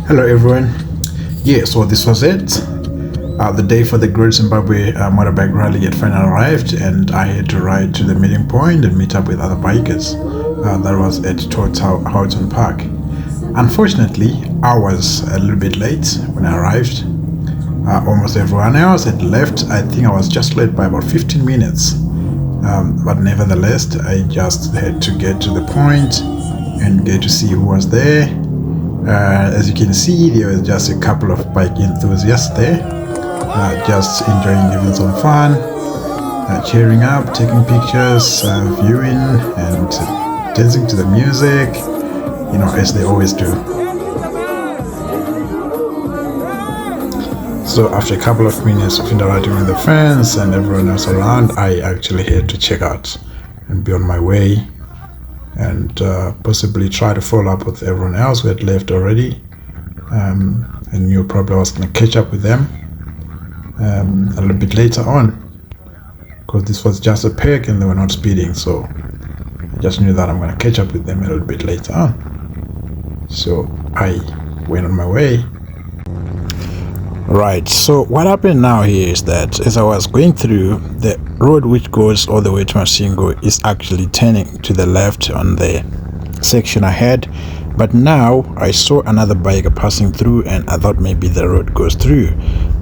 Hello everyone. Yeah, so this was it. The day for the Great Zimbabwe motorbike rally had finally arrived, and I had to ride to the meeting point and meet up with other bikers. That was at Total Houghton Park. Unfortunately, I was a little bit late when I arrived. Almost everyone else had left. I think I was just late by about 15 minutes. But nevertheless, I just had to get to the point and get to see who was there. As you can see, there was just a couple of bike enthusiasts there, just enjoying having some fun, cheering up, taking pictures, viewing and dancing to the music, as they always do. So after a couple of minutes of interacting with the friends and everyone else around, I actually had to check out and be on my way, and possibly try to follow up with everyone else who had left already. I knew probably I was going to catch up with them a little bit later on, because this was just a pack and they were not speeding, so I just knew that I'm going to catch up with them a little bit later on. So I went on my way. Right, so what happened now here is that as I was going through, the road which goes all the way to Masvingo is actually turning to the left on the section ahead, but now I saw another biker passing through and I thought maybe the road goes through.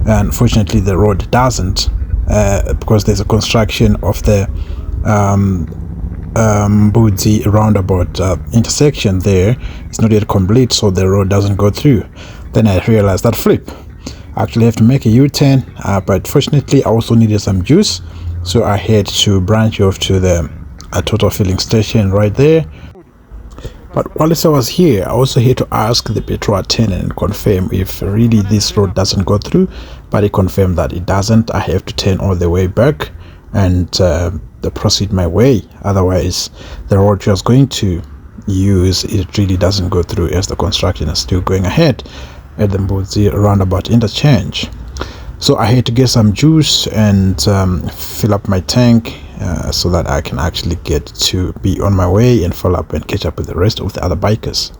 Unfortunately, the road doesn't, because there's a construction of the Mbudzi roundabout intersection there. It's not yet complete, so the road doesn't go through. Then I realized that flip. I actually have to make a U-turn, but fortunately I also needed some juice, so I had to branch off to the total filling station right there. But whilst I was here, I also had to ask the petrol attendant and confirm if really this road doesn't go through, but he confirmed that it doesn't. I have to turn all the way back and proceed my way, otherwise the road you're going to use, it really doesn't go through, as the construction is still going ahead at the Mbudzi roundabout interchange. So I had to get some juice and fill up my tank so that I can actually get to be on my way and follow up and catch up with the rest of the other bikers.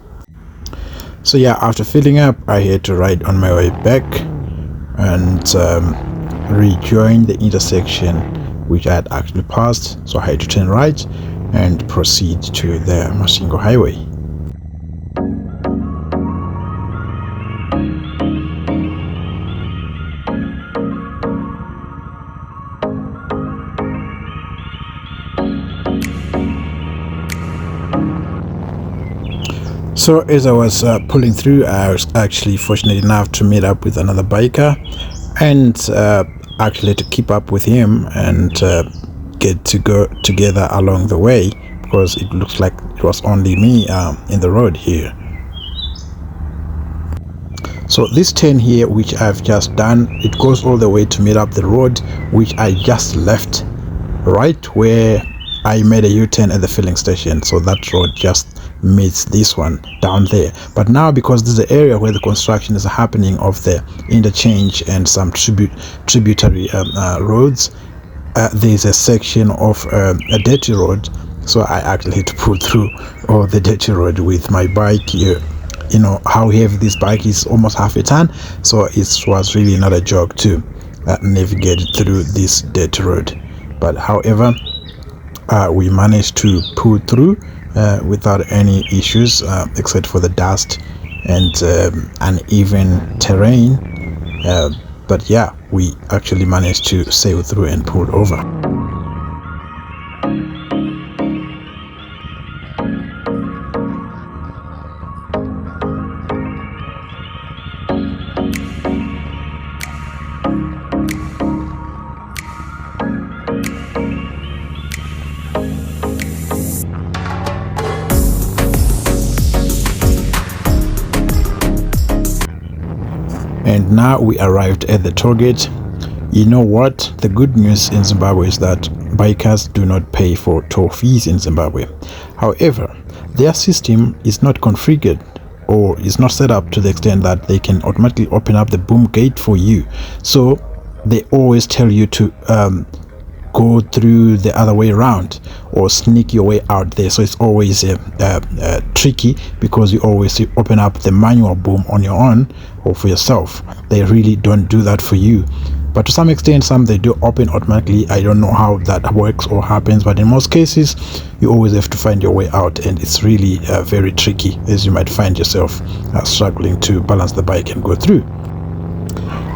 So yeah, after filling up, I had to ride on my way back and rejoin the intersection which I had actually passed. So I had to turn right and proceed to the Masvingo highway. So as I was pulling through, I was actually fortunate enough to meet up with another biker, and actually had to keep up with him and get to go together along the way, because it looks like it was only me in the road here. So this turn here which I've just done, it goes all the way to meet up the road which I just left right where I made a U-turn at the filling station. So that road just meets this one down there. But now, because this is the area where the construction is happening of the interchange and some tributary roads, there's a section of a dirty road, so I actually had to pull through all the dirty road with my bike here. You know how heavy this bike is, almost half a ton, so it was really not a joke to navigate through this dirty road. But however, we managed to pull through without any issues, except for the dust and uneven terrain, but yeah, we actually managed to sail through and pull over. And now we arrived at the toll gate. You know what? The good news in Zimbabwe is that bikers do not pay for toll fees in Zimbabwe. However, their system is not configured or is not set up to the extent that they can automatically open up the boom gate for you. So they always tell you to go through the other way around or sneak your way out there. So it's always tricky, because you always open up the manual boom on your own or for yourself. They really don't do that for you, but to some extent some they do open automatically. I don't know how that works or happens, but in most cases you always have to find your way out, and it's really very tricky, as you might find yourself struggling to balance the bike and go through.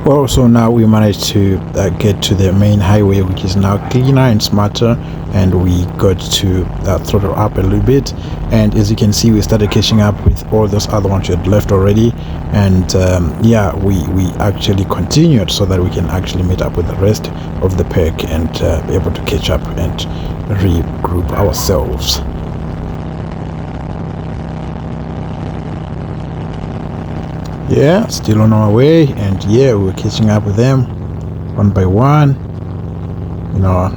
Well, so now we managed to get to the main highway, which is now cleaner and smarter, and we got to throttle up a little bit, and as you can see, we started catching up with all those other ones you had left already, and yeah, we actually continued so that we can actually meet up with the rest of the pack and be able to catch up and regroup ourselves. Yeah, still on our way, and yeah, we were catching up with them one by one. You know,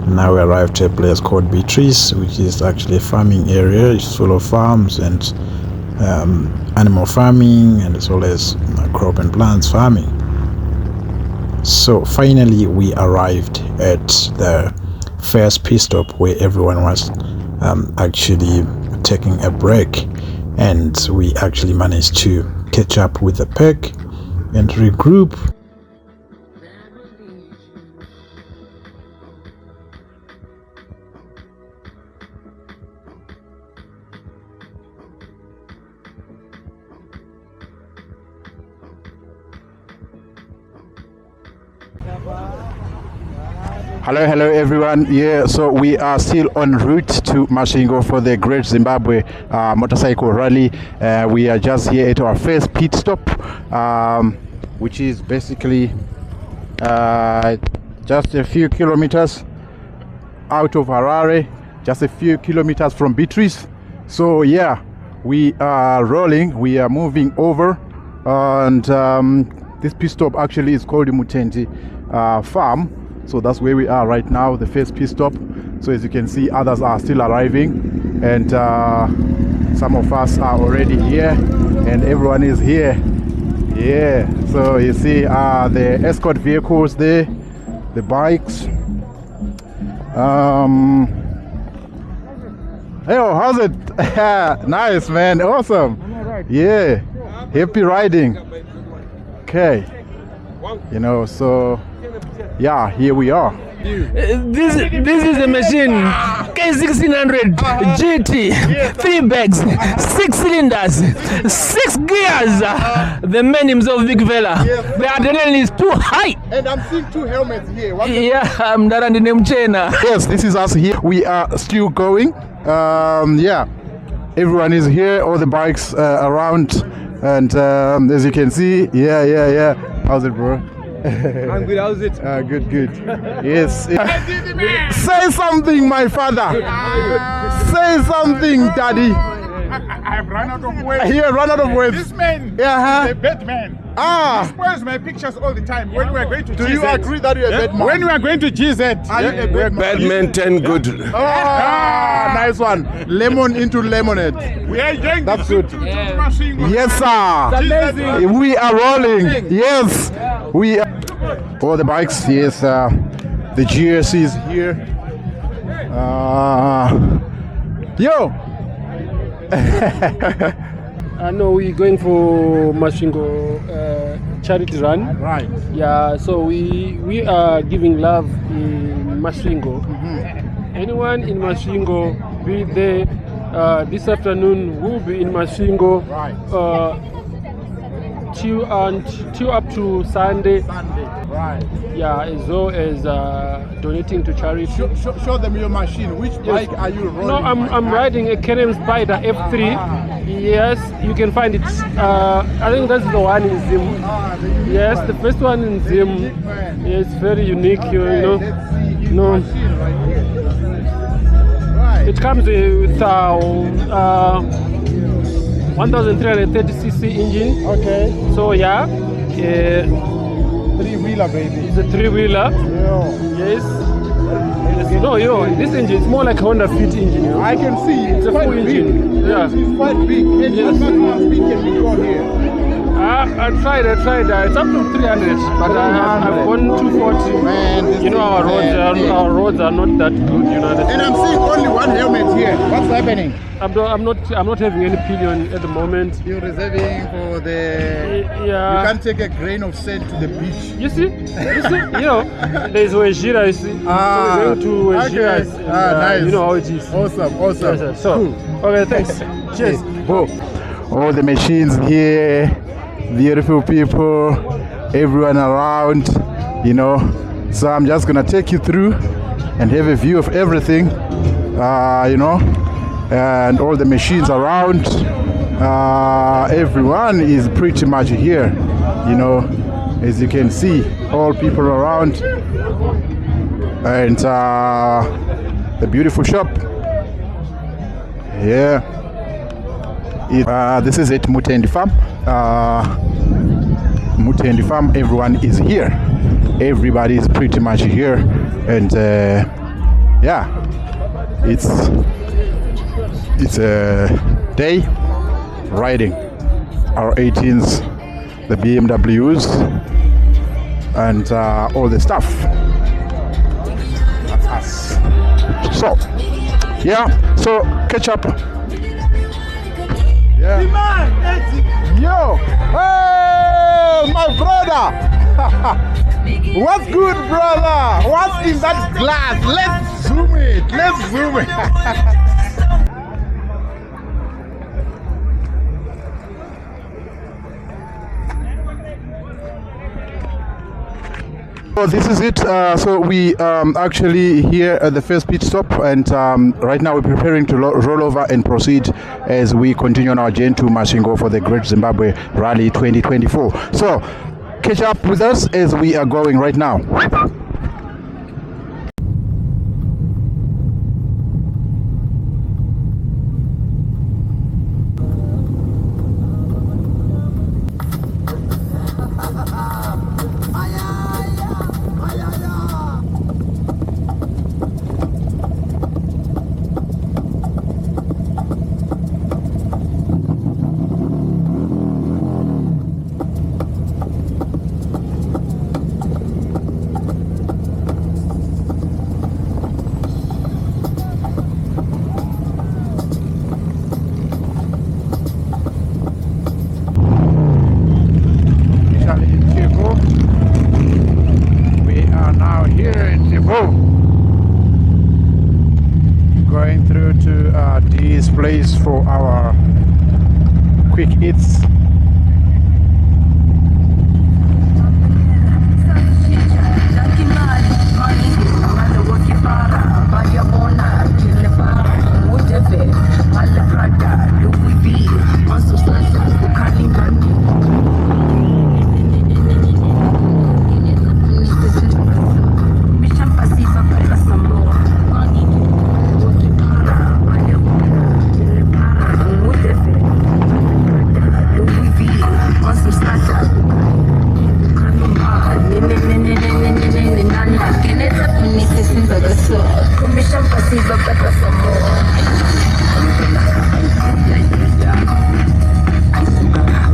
now we arrived to a place called Beatrice, which is actually a farming area. It's full of farms and animal farming, and as well as crop and plants farming. So finally we arrived at the first pit stop where everyone was actually taking a break, and we actually managed to catch up with the pack and regroup. Hello everyone. Yeah, so we are still en route to Masvingo for the Great Zimbabwe Motorcycle Rally. We are just here at our first pit stop, which is basically just a few kilometers out of Harare, just a few kilometers from Beatrice. So yeah, we are rolling, we are moving over, and this pit stop actually is called Mutendi Farm. So that's where we are right now, the first pit stop. So as you can see, others are still arriving, and some of us are already here, and everyone is here. Yeah, so you see the escort vehicles there, the bikes. Hey, how's it? Nice, man, awesome. Yeah, happy riding. Okay, you know, so yeah, here we are. This is the machine, K1600 GT, 3 bags, 6 cylinders, 6 gears. The man himself, big fella. The adrenaline is too high. And I'm seeing 2 helmets here. Yeah, I'm Darandi Nemchena. Yes, this is us here. We are still going. Yeah, everyone is here, all the bikes around, and as you can see, yeah. How's it, bro? I'm good, how's it? Good. Yes. Say something, my father. Say something, daddy. I've run out of words. He run out of words. This man is a bad man. He spoils my pictures all the time. When we are going to GZ. Do you agree that you're a bad man? When we are going to GZ. Are you a bad man? Bad man, 10 good. Nice one. Lemon into lemonade. We are going That's to good. Masvingo. Yes, sir. We are rolling. Yes. We are. All the bikes. Yes. The GSC is here. Yo. No, we're going for Masvingo charity run. Right. Yeah, so we are giving love in Masvingo. Anyone in Masvingo, be there. This afternoon we'll be in Masvingo. Right. Till up to Sunday. Right. Yeah, as well as donating to charity. Show them your machine. Which bike are you rolling? No, I'm riding a Kerem Spider F3. Yes, you can find it. I think that's the one in Zim. Yes, the first one in Zim. Yeah, it's very unique, you know. No, it comes with 1330cc engine. Okay. So yeah, 3-wheeler, baby. it's a 3-wheeler. Yeah. Yes. No, this engine is more like a Honda Fit engine. I can see It's a quite full big. engine. Yeah. It's quite big. And Yes. what maximum speed can we go here? I tried. It's up to 300, but I've gone 240. Man, you know, our roads are not that good. You know. And I'm seeing only one helmet here. What's happening? I'm not having any pillion at the moment. You're reserving for the. Yeah. You can't take a grain of sand to the beach. You see, you know, there's Wejira. You see, Ah, so we're going to Wejira. okay. Nice. You know how it is. Awesome. Yes, sir. So, okay, thanks. Cheers. Whoa. All the machines here, beautiful people, everyone around, you know. So I'm just gonna take you through and have a view of everything, you know, and all the machines around. Everyone is pretty much here, you know, as you can see, all people around, and the beautiful shop. Yeah. This is it, Mutendi Farm. Mutendi Farm, everyone is here. Everybody is pretty much here. And yeah, it's a day riding our 18s, the BMWs, and all the stuff. That's us. So, yeah, so catch up. Yeah. Yo! Hey, my brother! What's good, brother? What's in that glass? Let's zoom it. So this is it. So we actually here at the first pit stop, and right now we're preparing to roll over and proceed as we continue on our journey to Masvingo for the Great Zimbabwe Rally 2024. So catch up with us as we are going right now. Going through to this place for our quick eats.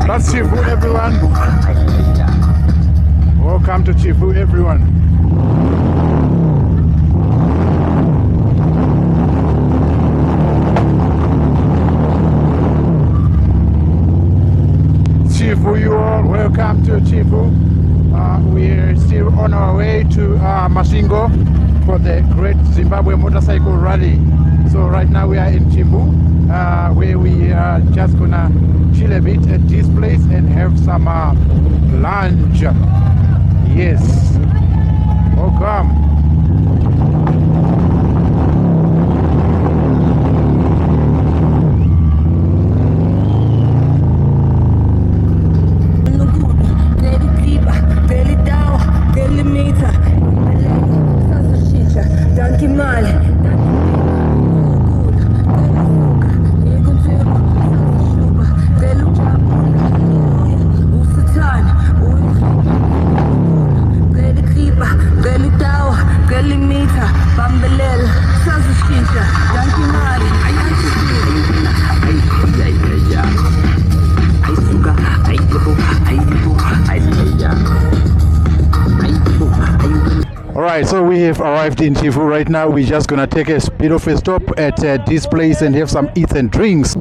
That's Chivhu, everyone. Welcome to Chivhu, everyone. Chivhu, you all, welcome to Chivhu. We're still on our way to Masvingo for the Great Zimbabwe Motorcycle Rally. So right now we are in Chivhu, where we are just gonna chill a bit at this place and have some lunch. Yes, welcome. Belly down. we have arrived in Chivhu right now. We're just gonna take a bit of a stop at this place and have some eats and drinks.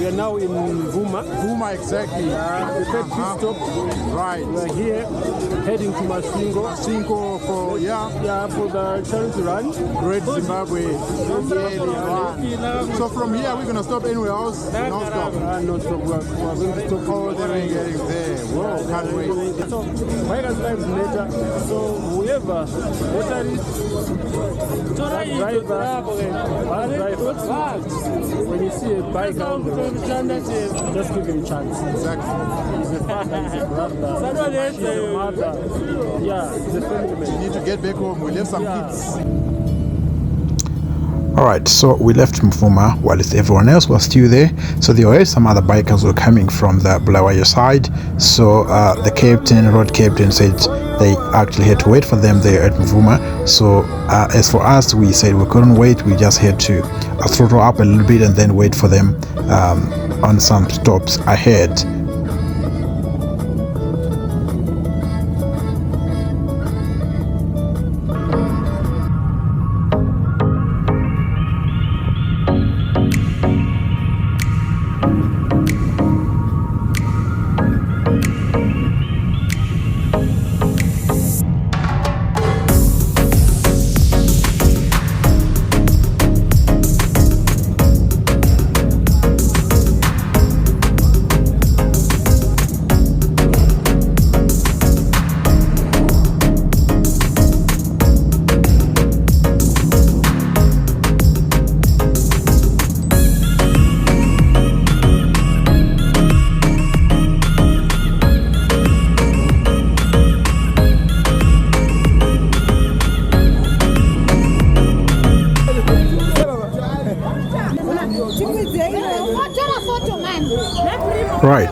We are now in Vuma. Vuma, exactly. The third pit stop. Right. We are here heading to Masvingo. Masvingo for, Yeah, for the charity run. Great Zimbabwe. So from here, we're going to stop anywhere else? No stop. No stop. We are going to stop all the way getting there. Whoa, can't wait. So, bikers lives later. So, whoever, motorist, driver, when you see a bike out there, just give him a chance. Exactly. He's a father, he's a brother, he's a mother. Yeah, he's a family man. We need to get back home. We left some kids. Alright, so we left Vuma while everyone else was still there. So there were some other bikers who were coming from the Bulawayo side. So the road captain said they actually had to wait for them there at Vuma. So as for us, we said we couldn't wait. We just had to throttle up a little bit and then wait for them on some stops ahead.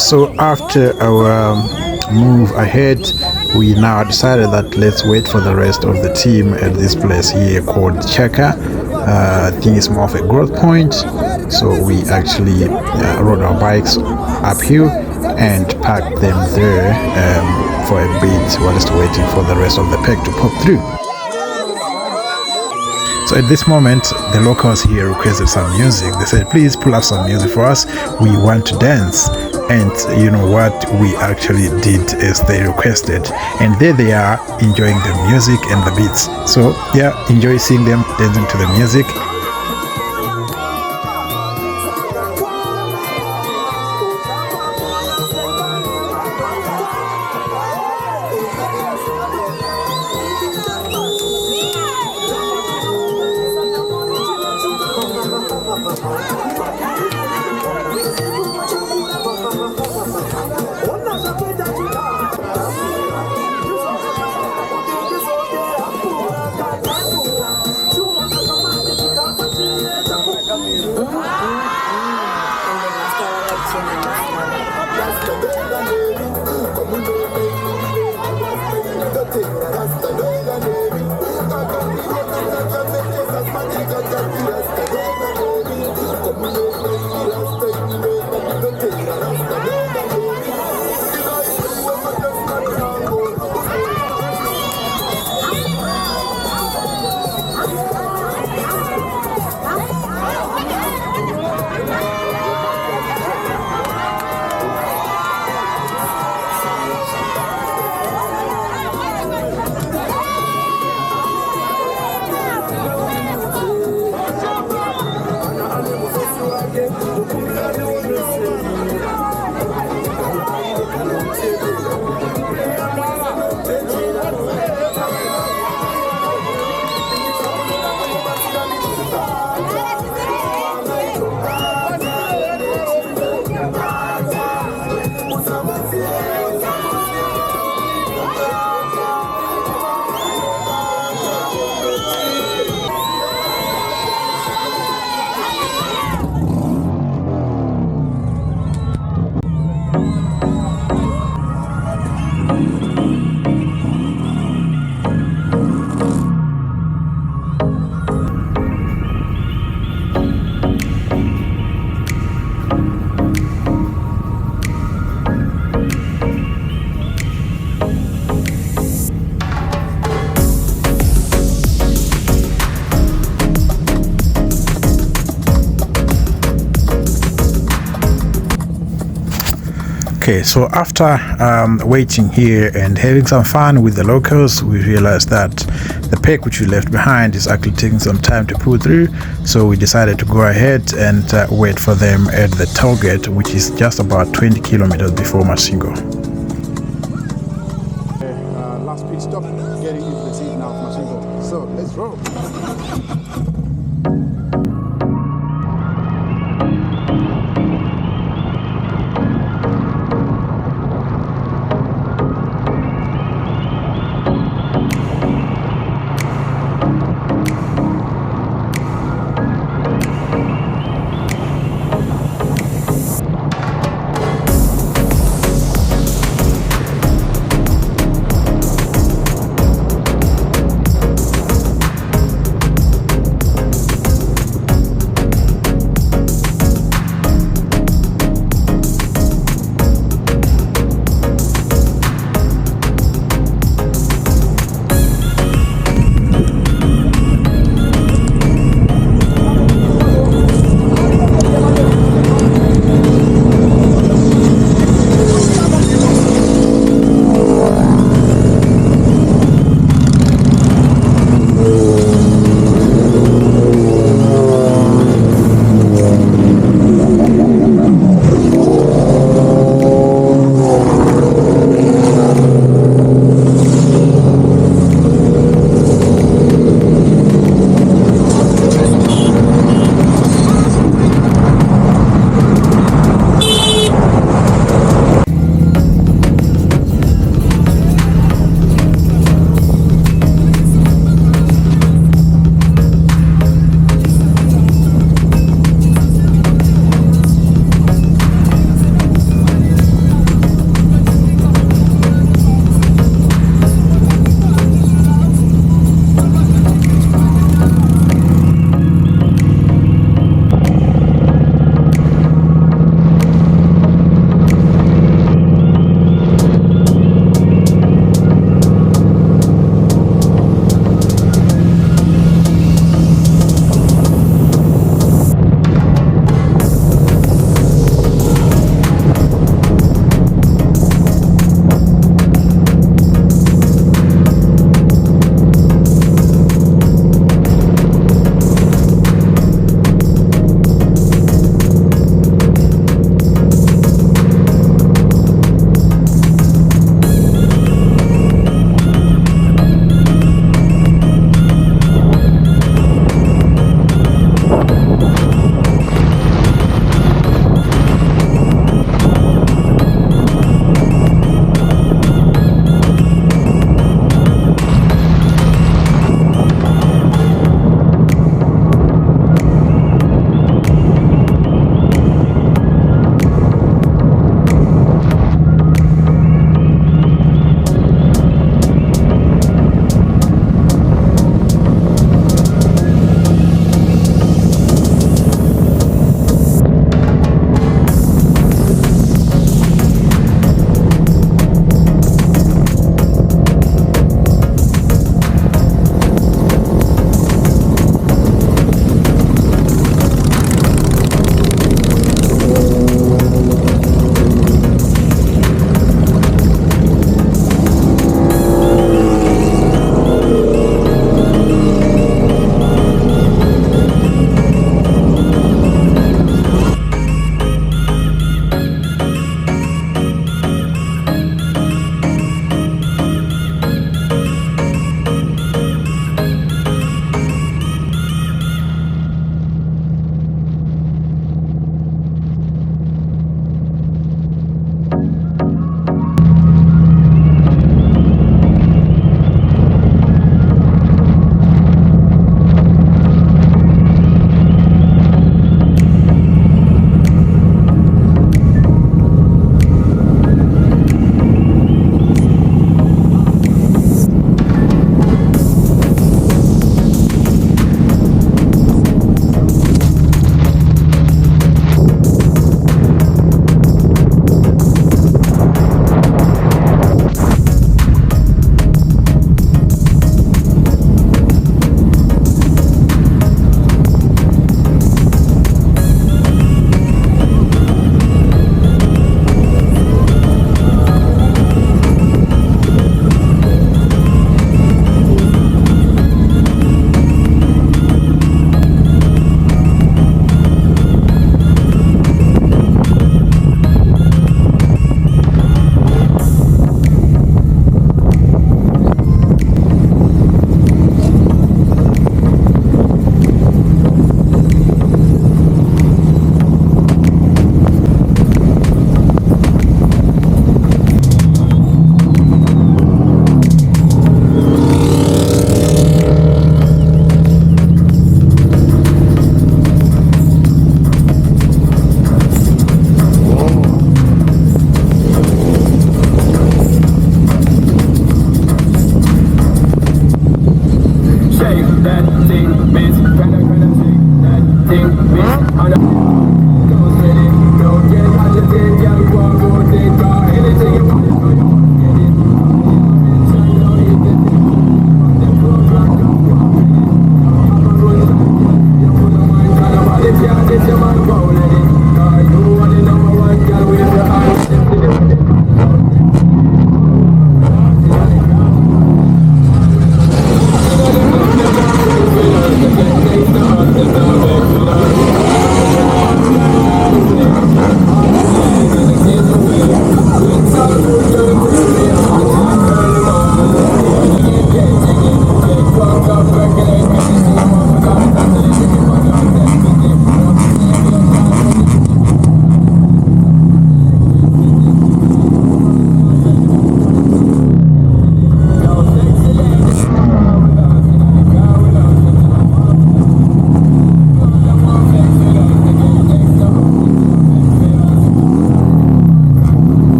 So after our move ahead, we now decided that let's wait for the rest of the team at this place here called Checka. I think it's more of a growth point, so we actually rode our bikes uphill and parked them there for a bit whilst waiting for the rest of the pack to pop through. So at this moment, the locals here requested some music. They said, please pull up some music for us. We want to dance. And you know what? We actually did as they requested. And there they are, enjoying the music and the beats. So yeah, enjoy seeing them dancing to the music. Okay, so after waiting here and having some fun with the locals, we realized that the pack which we left behind is actually taking some time to pull through. So we decided to go ahead and wait for them at the toll gate, which is just about 20 kilometers before Masvingo. Last pit stop, getting into the city now of Masvingo. So let's roll.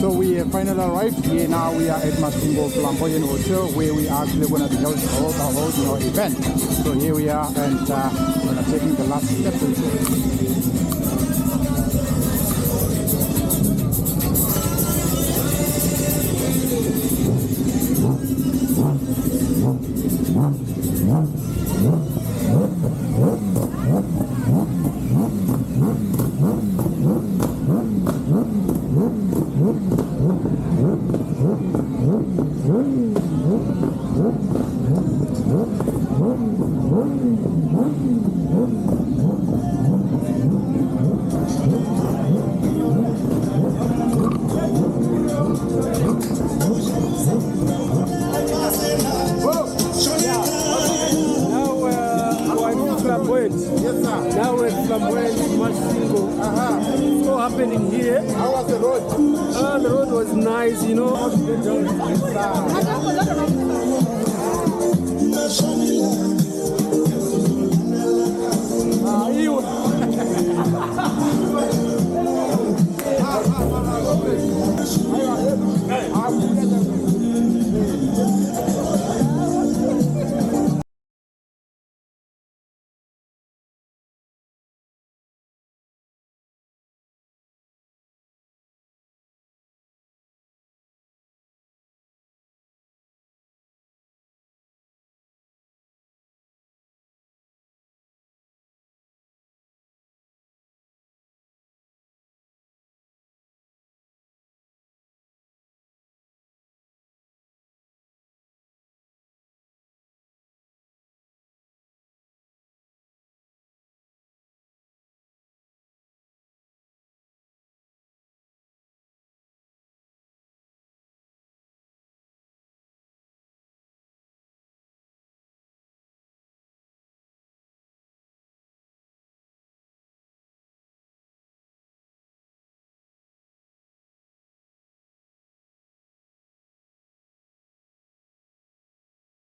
So we finally arrived here. Now we are at Masvingo Flamboyant Hotel, where we are actually going to be holding our event. So here we are, and we're going to taking the last steps into it. Now we're at Masvingo. It's all happening here. How was the road? The road was nice, you know.